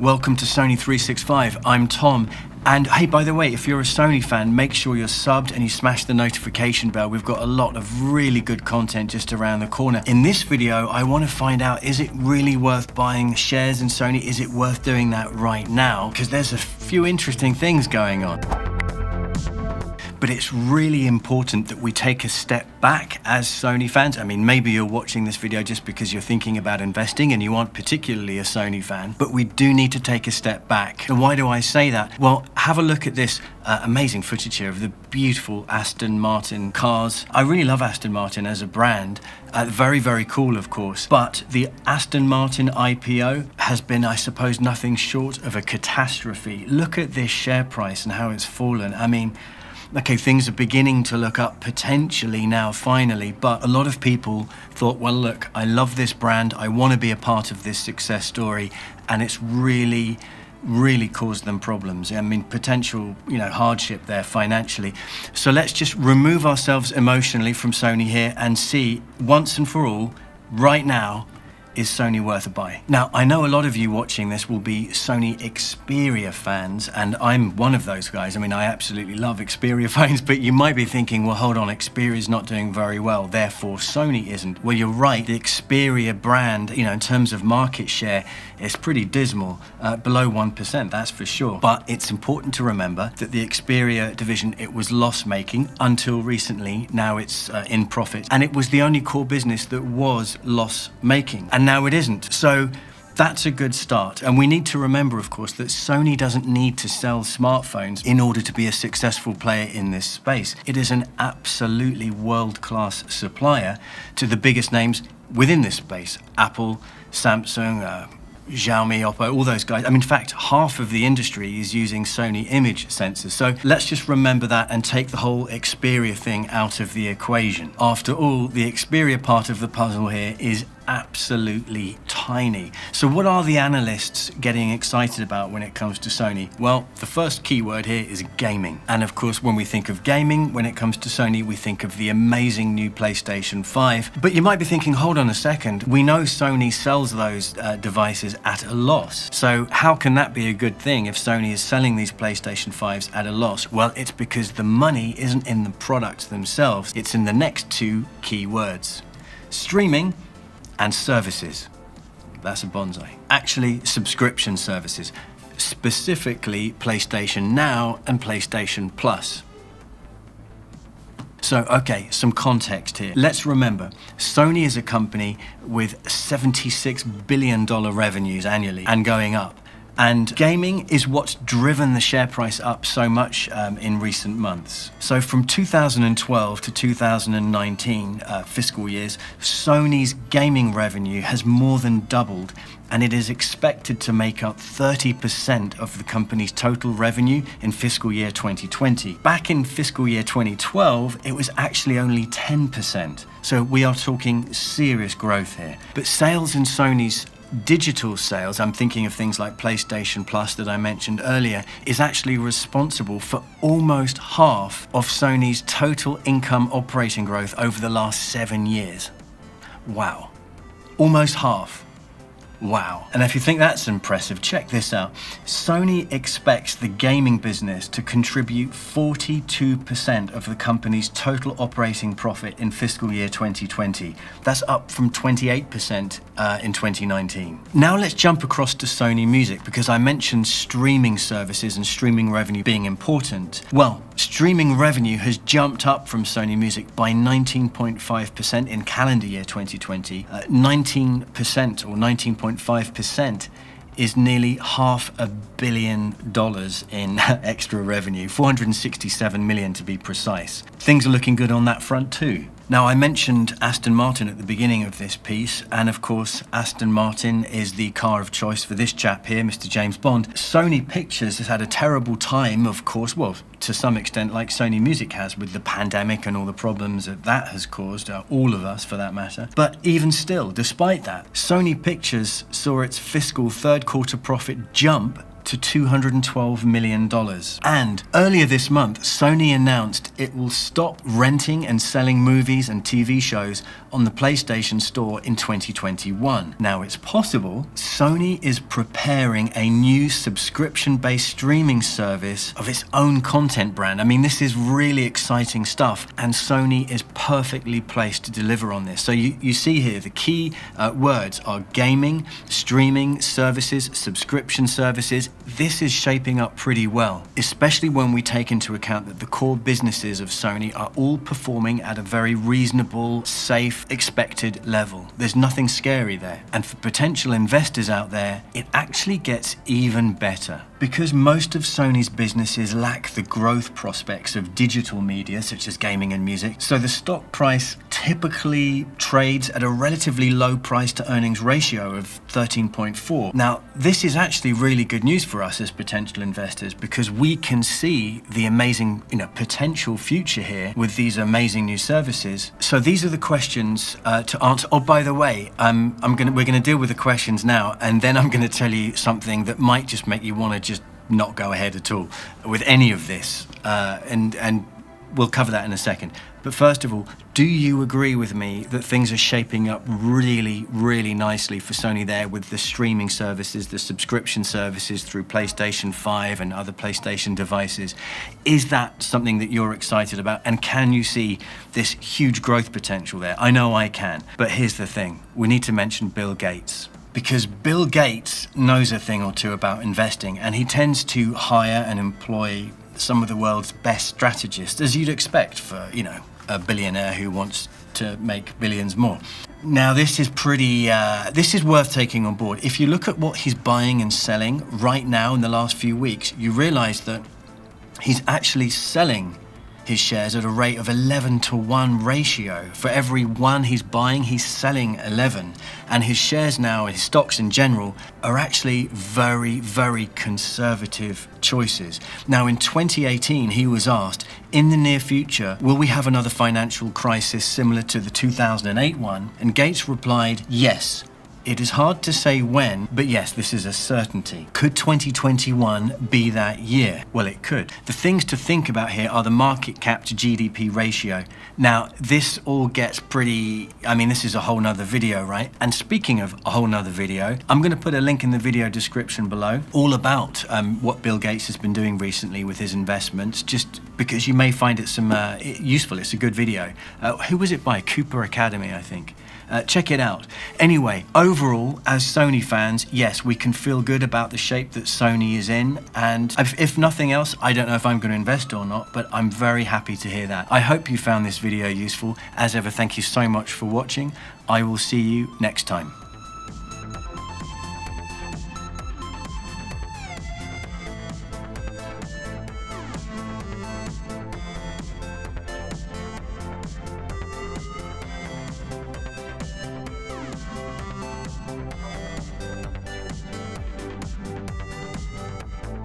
Welcome to Sony 365. I'm Tom. And hey, by the way, if you're a Sony fan, make sure you're subbed and you smash the notification bell. We've got a lot of really good content just around the corner. In this video, I want to find out, is it really worth buying shares in Sony? Is it worth doing that right now? Because there's a few interesting things going on. But it's really important that we take a step back as Sony fans. I mean, maybe you're watching this video just because you're thinking about investing and you aren't particularly a Sony fan, but we do need to take a step back. And why do I say that? Well, have a look at this amazing footage here of the beautiful Aston Martin cars. I really love Aston Martin as a brand. Very, very cool, of course. But the Aston Martin IPO has been, I suppose, nothing short of a catastrophe. Look at this share price and how it's fallen. I mean, okay, things are beginning to look up potentially now, finally, but a lot of people thought, well, look, I love this brand, I want to be a part of this success story, and it's really caused them problems. I mean, potential, hardship there financially. So let's just remove ourselves emotionally from Sony here and see, once and for all, right now, is Sony worth a buy? Now, I know a lot of you watching this will be Sony Xperia fans, and I'm one of those guys. I mean, I absolutely love Xperia phones, but you might be thinking, well, hold on, Xperia's not doing very well, therefore Sony isn't. Well, you're right, the Xperia brand, in terms of market share, is pretty dismal, below 1%, that's for sure. But it's important to remember that the Xperia division, it was loss-making until recently. Now it's in profit, and it was the only core business that was loss-making. And now it isn't. So that's a good start. And we need to remember, of course, that Sony doesn't need to sell smartphones in order to be a successful player in this space. It is an absolutely world-class supplier to the biggest names within this space: Apple, Samsung, Xiaomi, Oppo, all those guys. I mean, in fact, half of the industry is using Sony image sensors. So let's just remember that and take the whole Xperia thing out of the equation. After all, the Xperia part of the puzzle here is absolutely tiny. So what are the analysts getting excited about when it comes to Sony? Well, the first keyword here is gaming. And of course, when we think of gaming, when it comes to Sony, we think of the amazing new PlayStation 5. But you might be thinking, hold on a second, we know Sony sells those devices at a loss. So how can that be a good thing if Sony is selling these PlayStation 5s at a loss? Well, it's because the money isn't in the products themselves, it's in the next two keywords: streaming and services. That's a bonsai. Actually, subscription services, specifically PlayStation Now and PlayStation Plus. So, okay, some context here. Let's remember, Sony is a company with $76 billion revenues annually and going up. And gaming is what's driven the share price up so much in recent months. So from 2012 to 2019 fiscal years, Sony's gaming revenue has more than doubled, and it is expected to make up 30% of the company's total revenue in fiscal year 2020. Back in fiscal year 2012, it was actually only 10%. So we are talking serious growth here. But sales in Sony's digital sales, I'm thinking of things like PlayStation Plus that I mentioned earlier, is actually responsible for almost half of Sony's total income operating growth over the last 7 years. Wow. Almost half. Wow. And if you think that's impressive, check this out. Sony expects the gaming business to contribute 42% of the company's total operating profit in fiscal year 2020. That's up from 28% in 2019. Now let's jump across to Sony Music, because I mentioned streaming services and streaming revenue being important. Well, streaming revenue has jumped up from Sony Music by 19.5% in calendar year 2020. 19% or 19.5% is nearly $500 million in extra revenue, 467 million to be precise. Things are looking good on that front too. Now, I mentioned Aston Martin at the beginning of this piece, and of course, Aston Martin is the car of choice for this chap here, Mr. James Bond. Sony Pictures has had a terrible time, of course, well, to some extent, like Sony Music has, with the pandemic and all the problems that that has caused, all of us for that matter. But even still, despite that, Sony Pictures saw its fiscal third quarter profit jump to $212 million. And earlier this month, Sony announced it will stop renting and selling movies and TV shows on the PlayStation Store in 2021. Now, it's possible Sony is preparing a new subscription-based streaming service of its own content brand. I mean, this is really exciting stuff, and Sony is perfectly placed to deliver on this. So you see here, the key words are gaming, streaming services, subscription services. This is shaping up pretty well, especially when we take into account that the core businesses of Sony are all performing at a very reasonable, safe, expected level. There's nothing scary there. And for potential investors out there, it actually gets even better. Because most of Sony's businesses lack the growth prospects of digital media, such as gaming and music, so the stock price typically trades at a relatively low price to earnings ratio of 13.4. Now, this is actually really good news for us as potential investors, because we can see the amazing, potential future here with these amazing new services. So these are the questions to answer. Oh, by the way, we're gonna deal with the questions now, and then I'm gonna tell you something that might just make you want to just not go ahead at all with any of this, and we'll cover that in a second. But first of all, do you agree with me that things are shaping up really, really nicely for Sony there with the streaming services, the subscription services through PlayStation 5 and other PlayStation devices? Is that something that you're excited about? And can you see this huge growth potential there? I know I can. But here's the thing. We need to mention Bill Gates. Because Bill Gates knows a thing or two about investing, and he tends to hire and employ some of the world's best strategists, as you'd expect for, a billionaire who wants to make billions more. Now, this is this is worth taking on board. If you look at what he's buying and selling right now in the last few weeks, you realize that he's actually selling his shares at a rate of 11-to-1 ratio. For every one he's buying, he's selling 11. And his shares now, his stocks in general, are actually very, very conservative choices. Now, in 2018, he was asked, in the near future, will we have another financial crisis similar to the 2008 one? And Gates replied, yes. It is hard to say when, but yes, this is a certainty. Could 2021 be that year? Well, it could. The things to think about here are the market cap to GDP ratio. Now, this all gets this is a whole nother video, right? And speaking of a whole nother video, I'm going to put a link in the video description below, all about what Bill Gates has been doing recently with his investments, just because you may find it useful. It's a good video. Who was it by? Cooper Academy, I think. Check it out. Anyway, overall, as Sony fans, yes, we can feel good about the shape that Sony is in. And if nothing else, I don't know if I'm going to invest or not, but I'm very happy to hear that. I hope you found this video useful. As ever, thank you so much for watching. I will see you next time.